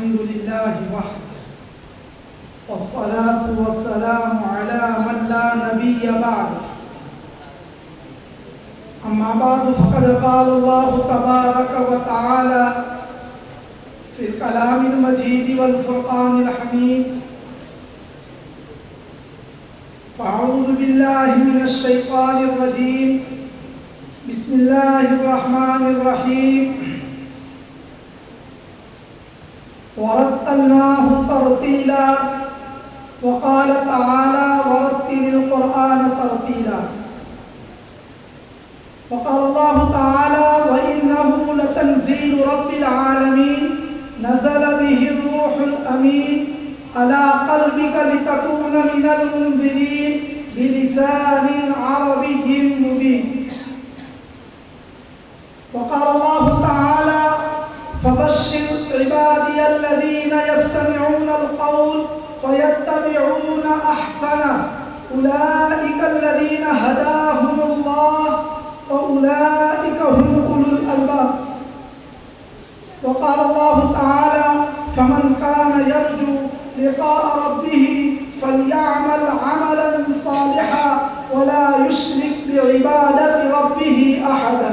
الحمد لله وحده والصلاة والسلام على من لا نبي بعده أما بعد فقد قال الله تبارك وتعالى في الكلام المجيد والفرقان الحميد فأعوذ بالله من الشيطان الرجيم بسم الله الرحمن الرحيم ورتلناه ترتيلا وقال تعالى ورتل القرآن ترتيلا وقال الله تعالى وإنه لتنزيل رب العالمين نزل به الروح الأمين على قلبك لتكون من المنذرين بلسان عربي مبين وقال الله تعالى فبشر عبادي الذين يستمعون القول فيتبعون أحسنه أولئك الذين هداهم الله وأولئك هم أولو الألباب وقال الله تعالى فمن كان يرجو لقاء ربه فليعمل عملا صالحا ولا يشرك بعبادة ربه أحدا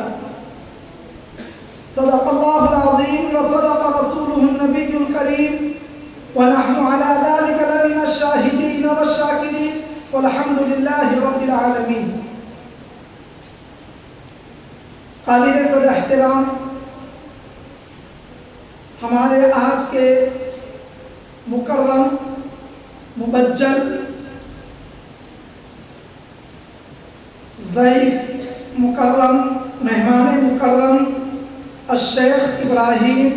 صدق الله العظيم وصدق رسوله النبي الكريم ونحن على ذلك لمن الشاهدين والشاكرين والحمد لله رب العالمين. قابل صدر احترام ہمارے آج کے مکرم مبجل ضیف مکرم مہمان مکرم الشیخ ابراہیم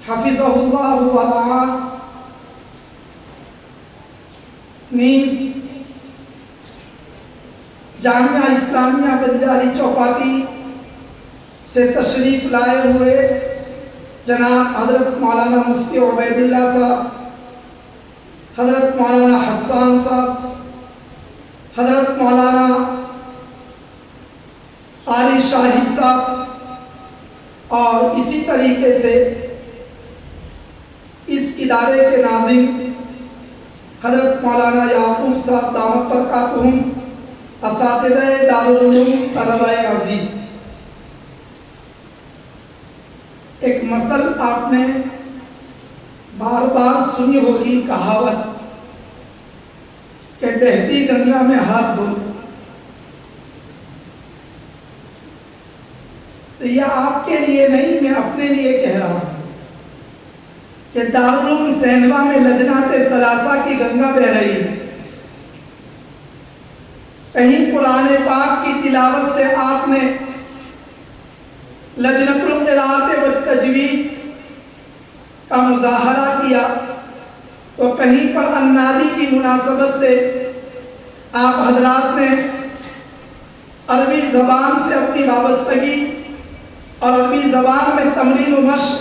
حفظہ اللہ ورعاہ نیز جامعہ اسلامیہ بنجاری چوپاٹی سے تشریف لائے ہوئے جناب حضرت مولانا مفتی عبید اللہ صاحب، حضرت مولانا حسان صاحب، حضرت مولانا قاری شاہد صاحب اور اسی طریقے سے اس ادارے کے ناظم حضرت مولانا یعقوب صاحب دامت برکاتہم، اساتذہ دارالعلوم، طلبہ عزیز، ایک مثل آپ نے بار بار سنی ہوگی کہاوت کہ بہتی گنگا میں ہاتھ دھو. تو یہ آپ کے لیے نہیں، میں اپنے لیے کہہ رہا ہوں کہ دارالعلوم سینوا میں لجنات ثلاثہ کی گنگا بہ رہی ہے. کہیں قرآن پاک کی تلاوت سے آپ نے لجنۃ القراءۃ والتجوید کا مظاہرہ کیا، تو کہیں پر النادی کی مناسبت سے آپ حضرات نے عربی زبان سے اپنی وابستگی اور عربی زبان میں تمرین و مشق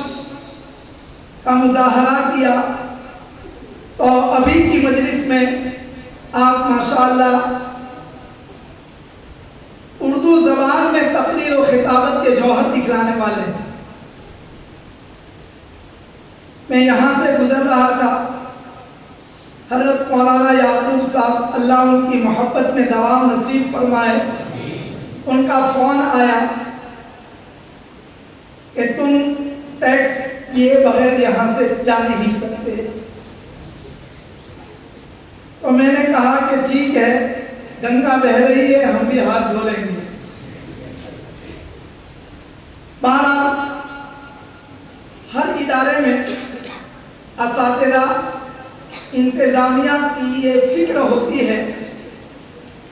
کا مظاہرہ کیا. تو ابھی کی مجلس میں آپ ماشاءاللہ اردو زبان میں تقریر و خطابت کے جوہر دکھلانے والے ہیں. میں یہاں سے گزر رہا تھا، حضرت مولانا یعقوب صاحب اللہ ان کی محبت میں دوام نصیب فرمائے، ان کا فون آیا کہ تم ٹیکس کیے بغیر یہاں سے جا نہیں سکتے. تو میں نے کہا کہ ٹھیک ہے، گنگا بہ رہی ہے، ہم بھی ہاتھ دھو لیں گے. بہرحال ہر ادارے میں اساتذہ انتظامیہ کی یہ فکر ہوتی ہے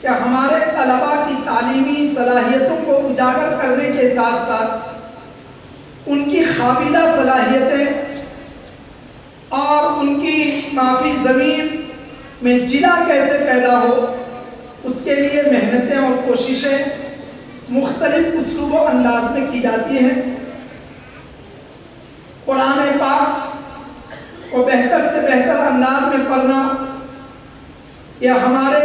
کہ ہمارے طلباء کی تعلیمی صلاحیتوں کو اجاگر کرنے کے ساتھ ساتھ ان کی قابلہ صلاحیتیں اور ان کی معافی زمین میں جلا کیسے پیدا ہو، اس کے لیے محنتیں اور کوششیں مختلف اسلوب و انداز میں کی جاتی ہیں. قرآن پاک کو بہتر سے بہتر انداز میں پڑھنا یہ ہمارے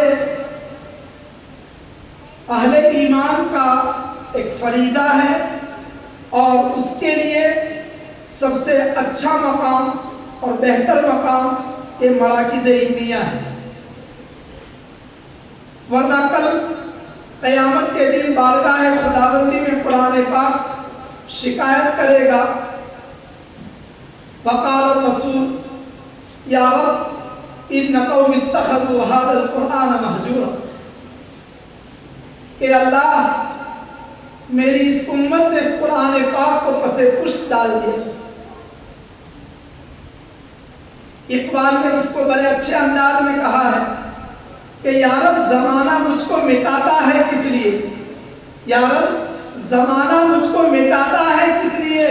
اہل ایمان کا ایک فریضہ ہے، اور اس کے لیے سب سے اچھا مقام اور بہتر مقام یہ مراکز علمیہ ہے، ورنہ کل قیامت کے دن بارگاہ خداوندی میں قرآن پاک شکایت کرے گا، وقال الرسول یا رب ان قوم اتخذوا هذا القرآن مہجورا، کہ اللہ میری اس امت نے قرآن پاک کو پس پشت ڈال دیا۔ اقبال نے اس کو بڑے اچھے انداز میں کہا ہے کہ یا رب زمانہ مجھ کو مٹاتا ہے کس لیے، یا رب زمانہ مجھ کو مٹاتا ہے کس لیے،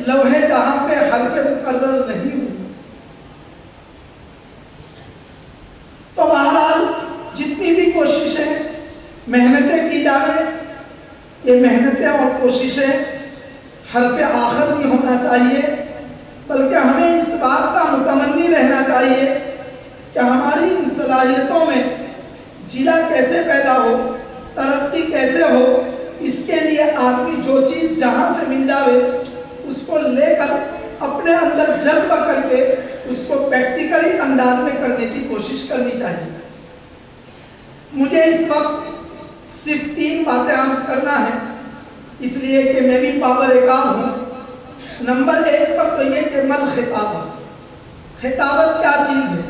لوح جہاں پہ حرف مقرر نہیں ہوں۔ تو بہرحال جتنی بھی کوششیں محنتیں کی جا رہے، یہ محنتیں اور کوششیں حرف آخر نہیں ہونا چاہیے، بلکہ ہمیں اس بات کا متمنی رہنا چاہیے کہ ہماری ان صلاحیتوں میں جلا کیسے پیدا ہو، ترقی کیسے ہو، اس کے لیے آدمی جو چیز جہاں سے مل جاوے اس کو لے کر اپنے اندر جذب کر کے اس کو پریکٹیکلی انداز میں کرنے کی کوشش کرنی چاہیے۔ مجھے اس وقت صرف 3 باتیں عرض کرنا ہے، اس لیے کہ میں بھی پاور کام ہوں۔ نمبر 1 پر تو یہ کہ مل خطابت، خطابت کیا چیز ہے۔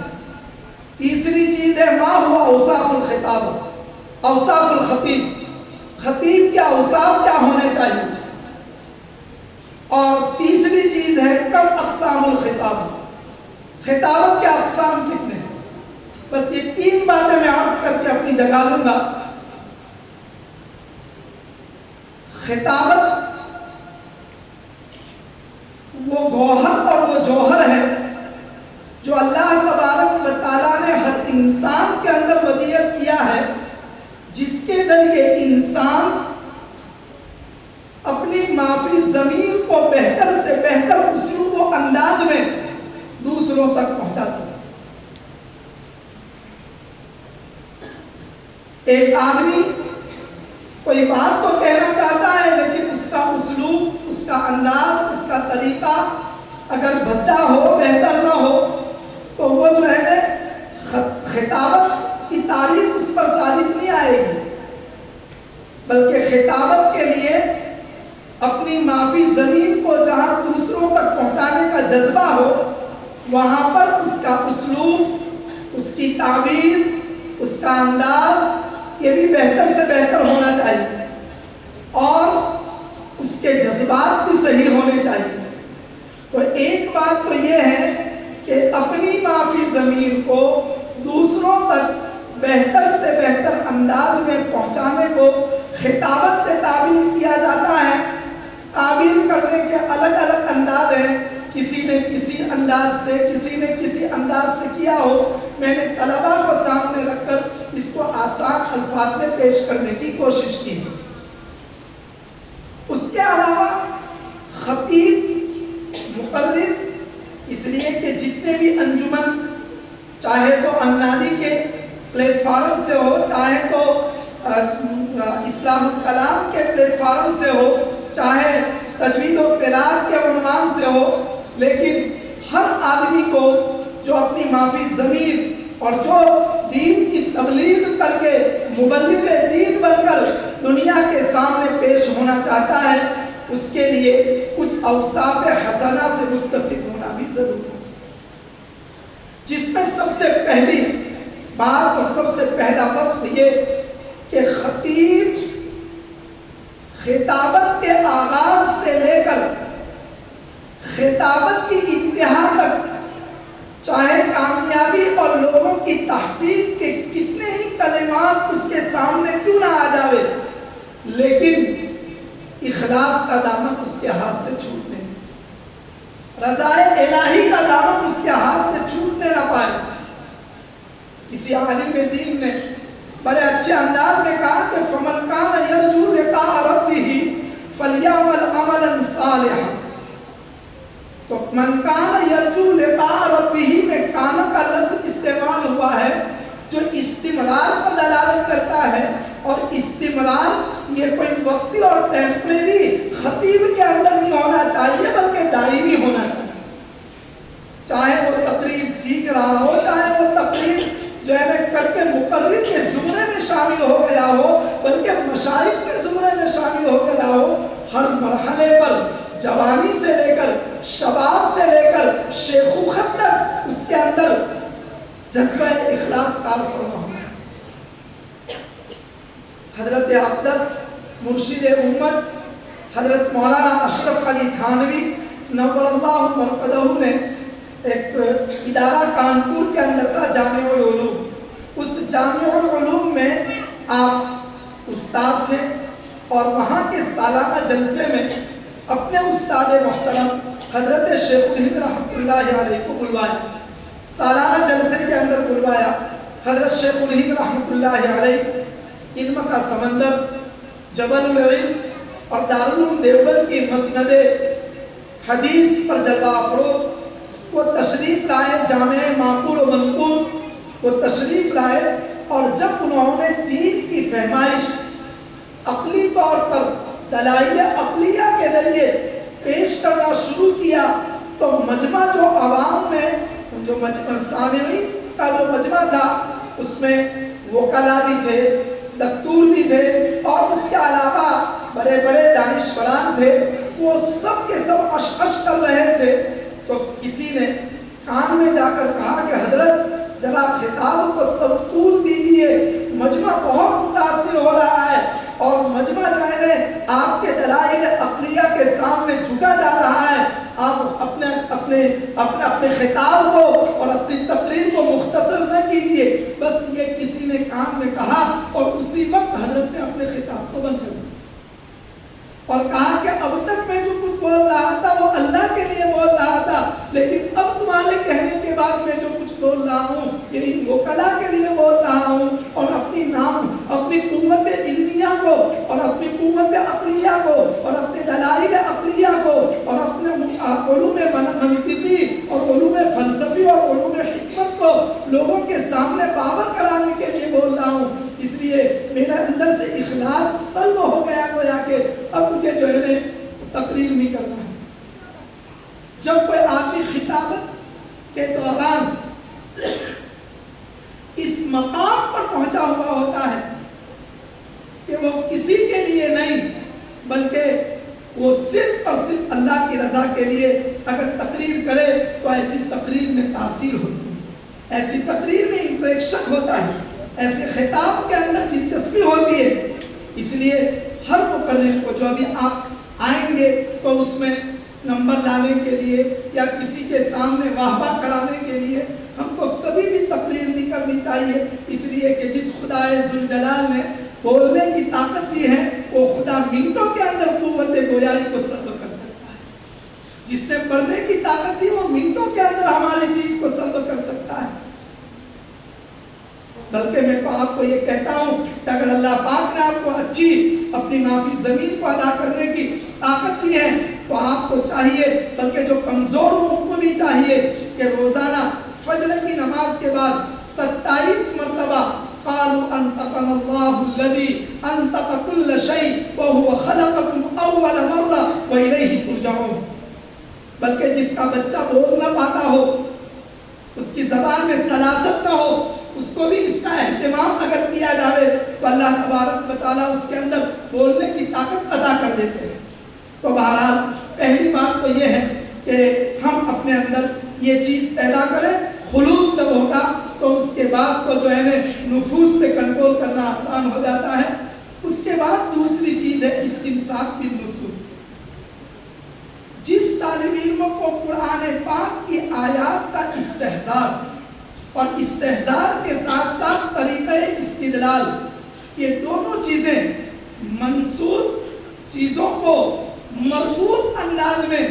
تیسری چیز ہے ما ہوا اوصاف الخطابت، اوصاف الخطیب، خطیب کیا اوصاف کیا ہونے چاہیے۔ اور تیسری چیز ہے کم اقسام الخطابت، خطابت کے اقسام کتنے ہیں۔ بس یہ 3 باتیں میں عرض کر کے اپنی جگہ لوں گا۔ خطابت وہ گوہر اور وہ جوہر ہے جو اللہ تبارک و تعالیٰ نے ہر انسان کے اندر ودیعت کیا ہے، جس کے ذریعے انسان اپنی معافی ضمیر کو بہتر سے بہتر اسلوب و انداز میں دوسروں تک پہنچا سکے۔ ایک آدمی کوئی بات تو کہنا چاہتا ہے، لیکن اس کا اسلوب، اس کا انداز، اس کا طریقہ اگر بھدا ہو، بہتر نہ ہو، تو وہ جو ہے خطابت کی تعریف اس پر صادق نہیں آئے گی، بلکہ خطابت کے لیے اپنی معافی زمین کو جہاں دوسروں تک پہنچانے کا جذبہ ہو، وہاں پر اس کا اسلوب، اس کی تعبیر، اس کا انداز یہ بھی بہتر سے بہتر ہونا چاہیے، اور اس کے جذبات بھی صحیح ہونے چاہیے۔ تو ایک بات تو یہ ہے کہ اپنی معافی ضمیر کو دوسروں تک بہتر سے بہتر انداز میں پہنچانے کو خطابت سے تعبیر کیا جاتا ہے۔ تعبیر کرنے کے الگ الگ انداز ہیں، کسی نے کسی انداز سے، کسی نے کسی انداز سے کیا ہو۔ میں نے طلباء کو سامنے رکھ کر اس کو آسان الفاظ میں پیش کرنے کی کوشش کی۔ اس کے علاوہ خطیب، مقرر، اس لیے کہ جتنے بھی انجمن، چاہے تو انادی کے پلیٹ فارم سے ہو، چاہے تو اصلاح الکلام کے پلیٹ فارم سے ہو، چاہے تجوید و قراءت کے عنوان سے ہو، لیکن ہر آدمی کو جو اپنی معافی ضمیر اور جو دین کی تبلیغ کر کے مبلغ دین بن کر دنیا کے سامنے پیش ہونا چاہتا ہے، اس کے لیے کچھ اوصاف حسنہ سے متصف ہونا بھی ضروری ہے، جس میں سب سے پہلی بات اور سب سے پہلا وصف یہ کہ خطیب خطابت کے آغاز سے لے کر خطابت کی انتہا تک، چاہے کامیابی اور لوگوں کی تحسین کے کتنے ہی کلمات اس کے سامنے کیوں نہ آ جاوے، لیکن اخلاص کا دامن اس کے ہاتھ سے چھوٹنے، رضائے الہی کا دامن اس کے ہاتھ سے چھوٹنے نہ پائے۔ کسی عالم دین نے بڑے اچھے انداز میں کہا کہ فَمَنْ كَانَ يَرْجُو لِقَاءَ رَبِّهِ فَلْيَعْمَلْ عَمَلًا صَالِحًا۔ تو من کان یرجو لقاء ربہ میں کان کا لفظ استعمال ہوا ہے جو استمرار پر دلالت کرتا ہے، اور استمرار یہ کوئی وقتی اور ٹیمپریری خطیب کے اندر نہیں ہونا چاہیے بلکہ دائمی ہونا چاہیے. چاہے وہ تقریر سیکھ رہا ہو, چاہے وہ تقریر جو ہے نا کر کے مقرر کے زمرے میں شامل ہو گیا ہو, بلکہ مشائخ کے زمرے میں شامل ہو گیا ہو, ہر مرحلے پر جوانی سے لے کر شباب سے لے کر شیخوخت تک اس کے اندر جذبہ اخلاص کار فرما ہونا. حضرت اقدس مرشد امت حضرت مولانا اشرف علی تھانوی نور اللہ مرقدہ نے ایک ادارہ کانپور کے اندر تھا جامع العلوم. اس جامع العلوم میں آپ استاد تھے اور وہاں کے سالانہ جلسے میں اپنے استاد محترم حضرت شیخ الہند رحمۃ اللہ علیہ کو بلوایا. سالانہ جلسے کے اندر بلوایا. حضرت شیخ الہند رحمۃ اللہ علیہ علم کا سمندر, جبل العلم اور دارالعلوم دیوبند کی مسند حدیث پر جلوہ افروز وہ تشریف لائے. جامع معقول و منقول وہ تشریف لائے اور جب انہوں نے دین کی فہمائش عقلی طور پر دلائل عقلیہ کے ذریعے پیش کرنا شروع کیا تو مجمع جو عوام میں جو سامعین کا جو مجمع تھا اس میں وکلا بھی تھے, دکتور بھی تھے اور اس کے علاوہ بڑے بڑے دانشوران تھے. وہ سب کے سب اشعش کر رہے تھے. تو کسی نے کان میں جا کر کہا کہ حضرت ذرا خطاب کو طول دیجئے, مجمع بہت متاثر ہو رہا ہے اور مجمع جو ہے آپ کے دلائل عقلیہ کے سامنے جھکا جا رہا ہے. آپ اپنے خطاب کو اور اپنی تقریر کو مختصر نہ کیجئے. بس یہ کسی نے کان میں کہا اور اسی وقت حضرت نے اپنے خطاب کو بند کر دیا اور کہا کہ اب تک میں جو کچھ بول رہا تھا وہ اللہ کے لیے بول رہا تھا, لیکن اب تمہارے کہنے کے بعد میں جو کچھ بول رہا ہوں یہ ان وکلا کے لیے بول رہا ہوں اور اپنی قوت علمیہ کو اور اپنی قوت عقلیہ کو اور اپنے دلائل عقلیہ کو اور اپنے علوم منطقی اور علوم فلسفی اور علوم حکمت کو لوگوں کے سامنے پاور کرانے کے لیے بول رہا ہوں. اس لیے میرے اندر سے اخلاص سلب ہو گیا گویا کہ اب مجھے جو ہے تقریر نہیں کرنا ہے. جب کوئی آدمی خطابت کے دوران اس مقام پر پہنچا ہوا ہوتا ہے کہ وہ کسی کے لیے نہیں بلکہ وہ صرف اور صرف اللہ کی رضا کے لیے اگر تقریر کرے تو ایسی تقریر میں تاثیر ہوتی ہے, ایسی تقریر میں انٹریکشن ہوتا ہے, ایسے خطاب کے اندر دلچسپی ہوتی ہے. اس لیے ہر مقرر کو جو ابھی آپ آئیں گے تو اس میں نمبر لانے کے لیے یا کسی کے سامنے واہ واہ کرانے کے لیے ہم کو کبھی بھی تقریر نہیں کرنی چاہیے. اس لیے کہ جس خدا ذوالجلال نے بولنے کی طاقت دی ہے وہ خدا منٹوں کے اندر قوت گویائی کو سلب کر سکتا ہے. جس نے پڑھنے کی طاقت دی وہ منٹوں کے اندر ہماری چیز کو سلب کر سکتا ہے. بلکہ میں تو آپ کو یہ کہتا ہوں کہ اگر اللہ پاک نے آپ کو اچھی اپنی معافی زمین کو ادا کرنے کی طاقت دی ہے تو آپ کو چاہیے, بلکہ جو کمزور ہوں ان کو بھی چاہیے کہ روزانہ فجر کی نماز کے بعد 27 مرتبہ قالوا انطقنا الله الذي انطق كل شيء وهو خلقكم اول مره واليه ترجعون. بلکہ جس کا بچہ بول نہ پاتا ہو, اس کی زبان میں سلاست نہ ہو, اس کو بھی اس کا اہتمام اگر کیا جائے تو اللہ تبارک و تعالیٰ اس کے اندر بولنے کی طاقت عطا کر دیتے ہیں. تو بہرحال پہلی بات تو یہ ہے کہ ہم اپنے اندر یہ چیز پیدا کریں. خلوص جب ہوگا تو اس کے بعد تو جو ہے نفوس پہ کنٹرول کرنا آسان ہو جاتا ہے. اس کے بعد دوسری چیز ہے استمساک بالنصوص. جس طالب علم کو قرآن پاک کی آیات کا استحضار اور استحضار کے ساتھ ساتھ طریقہ استدلال, یہ دونوں چیزیں منصوص چیزوں کو مربوط انداز میں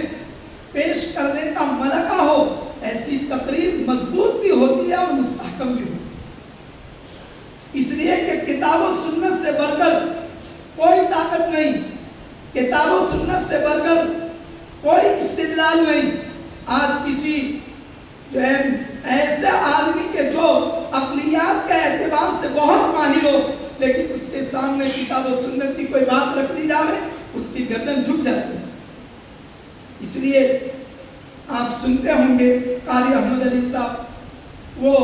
پیش کرنے کا ملکہ ہو, ایسی تقریر مضبوط بھی ہوتی ہے اور مستحکم بھی ہوتی ہے. اس لیے کہ کتاب و سنت سے بڑھ کر کوئی طاقت نہیں, کتاب و سنت سے بڑھ کر کوئی استدلال نہیں. آج کسی جو ہے ایسے آدمی کے جو عقلیات کے اعتبار سے بہت ماہر ہو لیکن اس کے سامنے کتاب و سنت کی کوئی بات رکھ دی جائے اس کی گردن جھک جاتی ہے۔ اس لیے آپ سنتے ہوں گے قاری احمد علی صاحب، وہ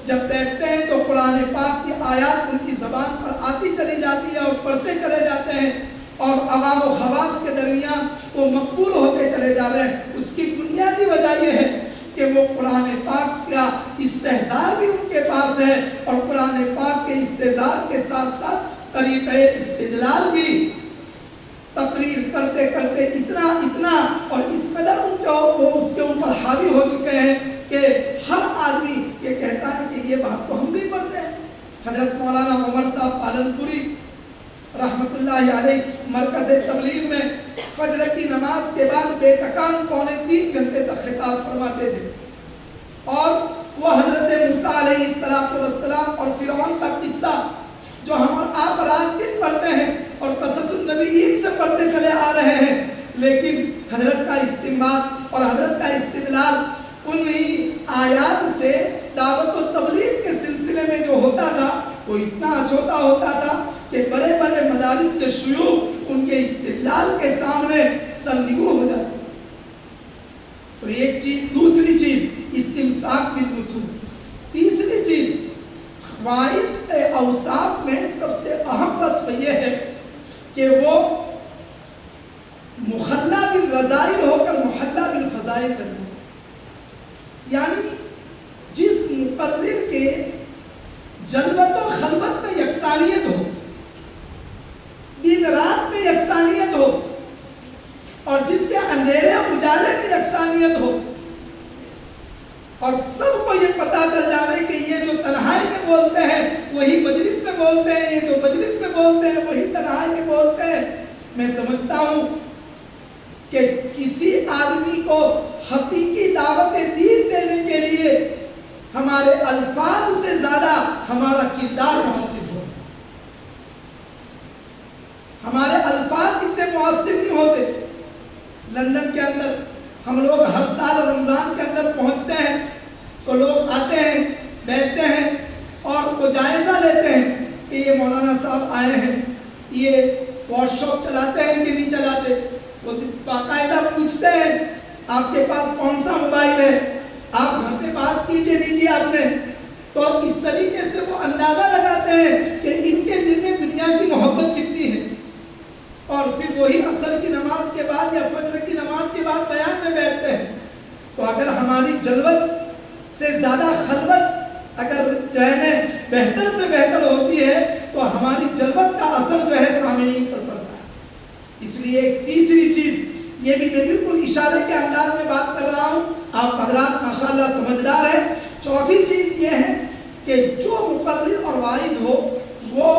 جب بیٹھتے ہیں تو قرآن پاک کی آیات ان کی زبان پر آتی چلی جاتی ہے اور پڑھتے چلے جاتے ہیں، اور عوام و خواص کے درمیان وہ مقبول ہوتے چلے جا رہے ہیں۔ اس کی بنیادی وجہ یہ ہے کہ وہ قرآن پاک کا استحضار بھی ان کے پاس ہے، اور قرآن پاک کے استحضار کے ساتھ ساتھ طریقہ استدلال بھی تقریر کرتے کرتے اتنا اور اس قدر وہ اس کے اوپر حاوی ہو چکے ہیں کہ ہر آدمی یہ کہتا ہے کہ یہ بات تو ہم بھی پڑھتے ہیں۔ حضرت مولانا عمر صاحب پالنپوری رحمت اللہ علیہ مرکز تبلیغ میں فجر کی نماز کے بعد بے تکان 2.25 گھنٹے تک خطاب فرماتے تھے، اور وہ حضرت موسیٰ علیہ السلام اور فرعون کا قصہ جو ہم اور آپ رات دن پڑھتے ہیں اور قصص النبیین سے پڑھتے چلے آ رہے ہیں، لیکن حضرت کا استنباط اور حضرت کا استدلال انہی آیات سے دعوت و تبلیغ کے سلسلے میں جو ہوتا تھا وہ اتنا چھوٹا ہوتا تھا کہ بڑے بڑے مدارس کے شیوخ ان کے استدلال کے سامنے سرنگوں ہو جاتے۔ تو ایک چیز، دوسری چیز استمساک بالنصوص، تیسری چیز واعظ کے اوصاف میں سب سے اہم وصف یہ ہے کہ وہ مخلّہ بالرذائل ہو کر محلّہ بالفضائل کرے، یعنی جس مقرر کے جلوت و خلوت میں یکسانیت ہو، دن رات میں یکسانیت ہو، اور جس کے اندھیرے اجالے میں یکسانیت ہو، اور سب کو یہ پتا چل جائے کہ یہ جو تنہائی میں بولتے ہیں وہی مجلس میں بولتے ہیں، یہ جو مجلس میں بولتے ہیں وہی تنہائی میں بولتے ہیں۔ میں سمجھتا ہوں کہ کسی آدمی کو حقیقی دعوت دین دینے کے لیے ہمارے الفاظ سے زیادہ ہمارا کردار مؤثر ہو۔ ہمارے الفاظ اتنے مؤثر نہیں ہوتے۔ لندن کے اندر ہم لوگ ہر سال رمضان کے اندر پہنچتے ہیں تو لوگ آتے ہیں، بیٹھتے ہیں اور وہ جائزہ لیتے ہیں کہ یہ مولانا صاحب آئے ہیں، یہ واٹس شاپ چلاتے ہیں کہ نہیں چلاتے۔ وہ باقاعدہ پوچھتے ہیں آپ کے پاس کون سا موبائل ہے، آپ گھر پہ بات کی کہ نہیں کی آپ نے۔ تو اس طریقے سے وہ اندازہ لگاتے ہیں کہ ان کے دل میں دنیا کی محبت کتنی ہے، اور پھر وہی عصر کی نماز کے بعد یا فجر کی نماز کے بعد بیان میں بیٹھتے ہیں۔ تو اگر ہماری جلوت سے زیادہ خلوت اگر جو ہے بہتر سے بہتر ہوتی ہے تو ہماری جلوت کا اثر جو ہے سامعین پر پڑتا ہے۔ اس لیے ایک تیسری چیز، یہ بھی میں بالکل اشارے کے انداز میں بات کر رہا ہوں، آپ حضرات ماشاءاللہ سمجھدار ہیں۔ چوتھی چیز یہ ہے کہ جو مقرر اور واعظ ہو وہ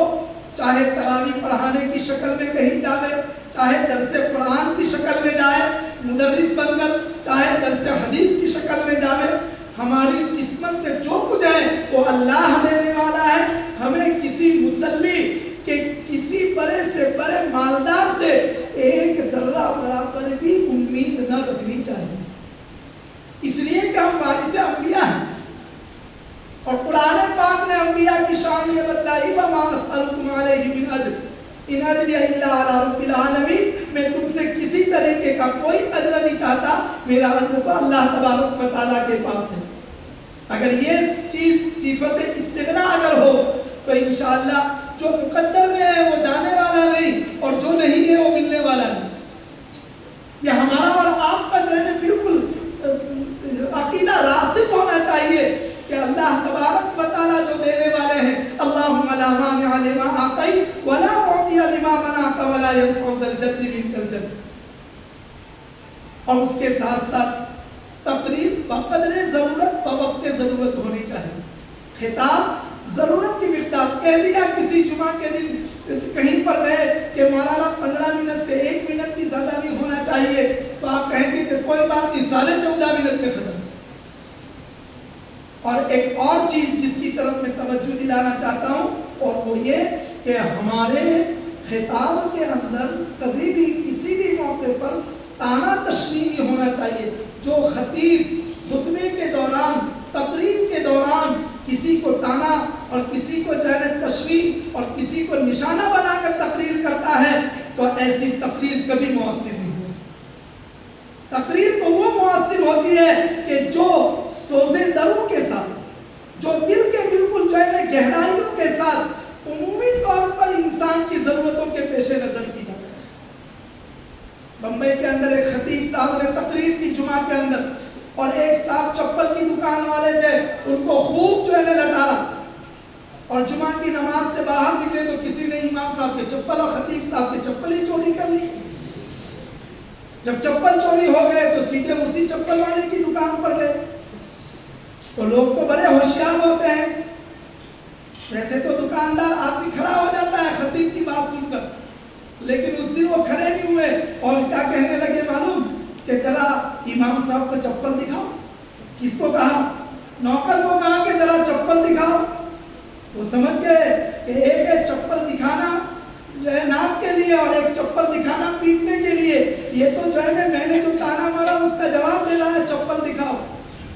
چاہے تراویح پڑھانے کی شکل میں کہیں جائے، چاہے درس قرآن کی شکل میں جائے مدرس بن کر، چاہے درس حدیث کی شکل میں جائے، ہماری قسمت میں جو کچھ ہے وہ اللہ دینے والا ہے۔ ہمیں کسی مصلی کے کسی بڑے سے بڑے مالدار سے ایک ذرہ برابر بھی امید نہ رکھنی چاہیے، اس لیے کہ ہم وارث انبیاء ہیں، اور قرآن پاک نے انبیاء کی شان یہ بتلائی وَمَا أَسْأَلُكُمْ عَلَيْهِ مِنْ أَجْرٍ إِنْ أَجْرِيَ إِلَّا عَلَىٰ رَبِّ الْعَالَمِينَ۔ میں تم سے کسی طریقے کا کوئی اجر نہیں چاہتا، میرا اجر تو اللہ تبارک و تعالیٰ کے پاس ہے۔ اگر یہ چیز صفت استغنا اگر ہو تو انشاءاللہ جو مقدر میں ہے وہ جانے والا نہیں، اور جو نہیں ہے وہ ملنے والا نہیں۔ یہ ہمارا اور آپ کا جو ہے بالکل عقیدہ راسخ ہونا چاہیے کہ اللہ تبارک و تعالیٰ جو دینے والے ہیں، اللہم لا مانع لما اعطیت ولا معطی لما منعت ولا ينفع ذا الجد منک الجد۔ اور اس کے ساتھ ساتھ تقریر بقدر ضرورت بوقت ضرورت ہونی چاہیے۔ خطاب ضرورت کی مقدار، کہہ دیا کسی جمعہ کے دن کہیں پر گئے کہ مولانا 15 منٹ سے 1 منٹ بھی زیادہ نہیں ہونا چاہیے، تو آپ کہیں گے کہ کوئی بات نہیں، 14.5 منٹ میں ختم۔ اور ایک اور چیز جس کی طرف میں توجہ دلانا چاہتا ہوں، اور وہ یہ کہ ہمارے خطاب کے اندر کبھی بھی کسی بھی موقع پر تانا تشنیع نہیں ہونا چاہیے۔ جو خطیب خطبے کے دوران، تقریر کے دوران کسی کو تانا اور کسی کو جو ہے تشریح اور کسی کو نشانہ بنا کر تقریر کرتا ہے تو ایسی تقریر کبھی مؤثر نہیں ہوتی۔ تقریر تو وہ مؤثر ہوتی ہے کہ جو سوزے دروں کے ساتھ، جو دل کے بالکل جو ہے گہرائیوں کے ساتھ عمومی طور پر انسان کی ضرورتوں کے پیش نظر کی جائے۔ بمبئی کے اندر ایک خطیب صاحب نے تقریر کی جمعہ کے اندر، اور ایک صاحب چپل کی دکان والے تھے، ان کو خوب جو ہے لٹارا، اور جمعہ کی نماز سے باہر نکلے تو کسی نے امام صاحب کے چپل اور خطیب صاحب کے چپل ہی چوری کر لی۔ جب چپل چوری ہو گئے تو سیدھے اسی چپل والے کی دکان پر گئے۔ تو لوگ تو بڑے ہوشیار ہوتے ہیں، ویسے تو دکاندار آدمی کھڑا ہو جاتا ہے خطیب کی بات سن کر، لیکن اس دن وہ کھڑے نہیں ہوئے اور کیا کہنے لگے معلوم؟ کہ ذرا امام صاحب کو چپل دکھاؤ۔ کس کو کہا؟ نوکر کو کہا کہ ذرا چپل دکھاؤ۔ وہ سمجھ گئے کہ ایک ہے چپل دکھانا جو ہے ناک کے لیے اور ایک چپل دکھانا پیٹنے کے لیے، یہ تو جو ہے میں نے جو تانا مارا اس کا جواب دے رہا ہے چپل دکھاؤ۔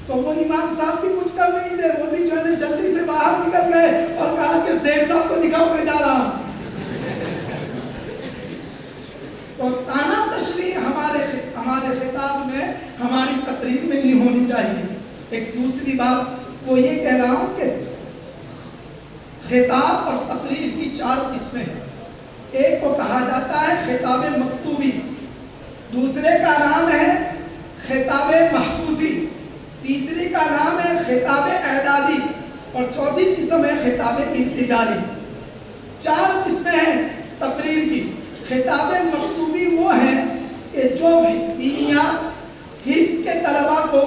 تو وہ امام صاحب بھی کچھ کر نہیں تھے، وہ بھی جو ہے جلدی سے باہر نکل گئے اور کہا کہ سیٹھ صاحب کو دکھاؤ، میں جا رہا ہوں۔ تو تانا تشریح ہمارے خطاب میں، ہماری تقریر میں نہیں ہونی چاہیے۔ ایک دوسری بات وہ یہ کہہ رہا ہوں کہ خطاب اور تقریر کی 4 قسمیں ہیں۔ ایک کو کہا جاتا ہے خطاب مکتوبی، دوسرے کا نام ہے خطاب محفوظی، تیسری کا نام ہے خطاب اعدادی، اور چوتھی قسم ہے خطاب انتجالی۔ 4 قسمیں ہیں تقریر کی۔ خطاب مکتوبی وہ ہے کہ جو دینیات حفظ کے طلباء کو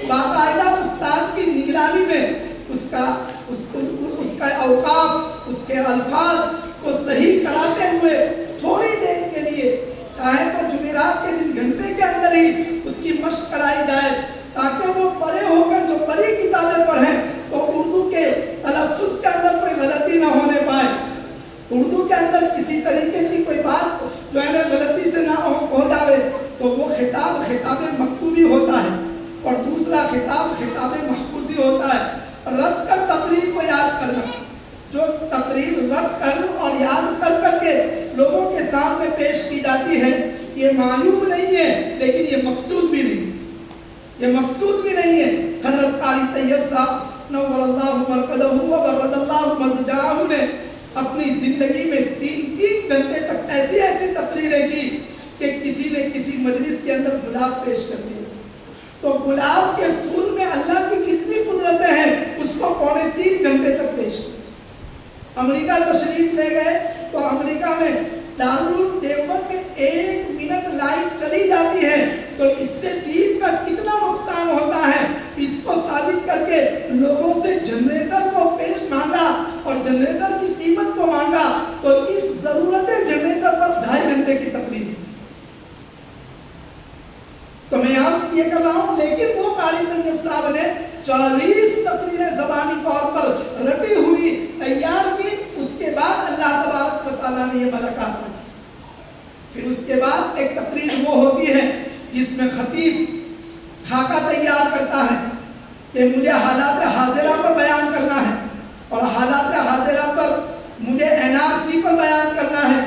باقاعدہ استاد کی نگرانی میں اس کا اوقاف، اس کے الفاظ کو صحیح کراتے ہوئے تھوڑی دیر کے لیے، چاہے تو جمعرات کے دن گھنٹے کے اندر ہی اس کی مشق کرائی جائے، تاکہ وہ بڑے ہو کر جو بڑی کتابیں پڑھیں تو اردو کے تلفظ کے اندر کوئی غلطی نہ ہونے پائے، اردو کے اندر کسی طریقے کی کوئی بات جو ہے غلطی سے نہ ہو جاوے، تو وہ خطاب مکتوبی ہوتا ہے۔ اور دوسرا خطاب محفوظی ہوتا ہے، رٹ کر تقریر کو یاد کرنا۔ جو تقریر رٹ کر اور یاد کر کے لوگوں کے سامنے پیش کی جاتی ہے، یہ معیوب نہیں ہے، لیکن یہ مقصود بھی نہیں ہے۔ حضرت قاری طیب صاحب نور اللہ مرقدہ و برد اللہ مضجعہ نے اپنی زندگی میں 3 گھنٹے تک ایسی تقریریں کی کہ کسی نے کسی مجلس کے اندر گلاب پیش کر دیا، تو گلاب کے پھول میں اللہ کی کتنی قدرتیں ہیں، اس کو 3.25 گھنٹے تک پیش کیا۔ امریکہ تشریف لے گئے تو امریکہ میں دارالعلوم دیوبند میں 1 منٹ لائٹ چلی جاتی ہے تو اس سے دین کا کتنا نقصان ہوتا ہے، اس کو ثابت کر کے لوگوں سے جنریٹر کو پیش مانگا اور جنریٹر کی قیمت کو مانگا، تو اس ضرورت جنریٹر پر 2.5 گھنٹے کی تقریر۔ تو میں آپ یہ کر رہا ہوں، لیکن وہ قاری طیب صاحب نے 40 تقریریں زبانی طور پر رٹی ہوئی تیار کی، اس کے بعد اللہ تبارک و تعالیٰ نے یہ ملکہ عطا کی۔ پھر اس کے بعد ایک تقریر وہ ہوتی ہے جس میں خطیب خاکہ تیار کرتا ہے کہ مجھے حالات حاضرہ پر بیان کرنا ہے، اور حالات حاضرہ پر مجھے NRC پر بیان کرنا ہے۔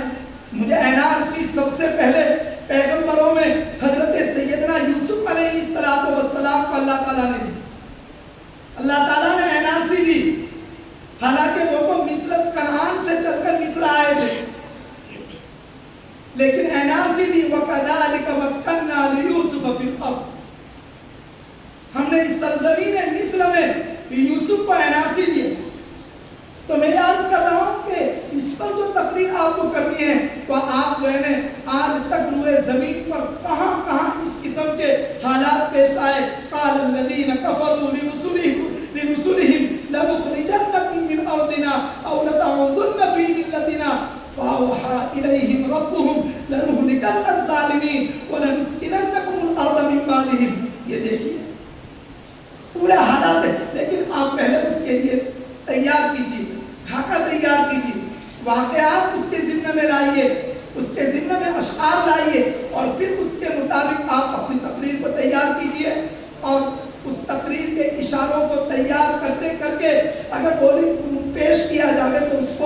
مجھے NRC سب سے پہلے پیغمبروں میں حضرت سیدنا یوسف علیہ السلام کو اللہ تعالیٰ نے دی۔ اللہ تعالیٰ نے NRC دی، حالانکہ وہ تو مصر کنعان سے چل کر مصر آئے تھے، لیکن NRC دی۔ وَكَذَلِكَ مَكَّنَّا لِيُوسُفَ فِي الْأَرْضِ، ہم نے اس سرزمین مصر میں یوسف کو NRC دیا۔ تو میں عرض کر رہا ہوں کہ اس پر جو تقریر آپ کو کرنی ہے، تو آپ جو ہے آج تک روئے زمین پر کہاں اس قسم کے حالات پیش آئے۔ قَالَ الَّذِينَ كَفَرُوا لِرُسُلِهِمْ لَنُخْرِجَنَّكُمْ مِنْ أَرْضِنَا أَوْ لَتَعُودُنَّ فِي مِلَّتِنَا فَأَوْحَىٰ إِلَيْهِمْ رَبُّهُمْ لَنُهْلِكَنَّ الظَّالِمِينَ وَلَنُسْكِنَنَّكُمُ الْأَرْضَ مِنْ بَعْدِهِمْ۔ یہ دیکھیے پورے حالات ہیں، لیکن آپ پہلے اس کے لیے تیار کیجیے، خاکہ تیار کیجیے، واقعات اس کے ذمہ میں لائیے، اس کے ذمہ میں اشعار لائیے، اور پھر اس کے مطابق آپ اپنی تقریر کو تیار کیجیے۔ اور اس تقریر کے اشاروں کو تیار کرتے کر کے اگر بولی پیش کیا جائے تو اس کو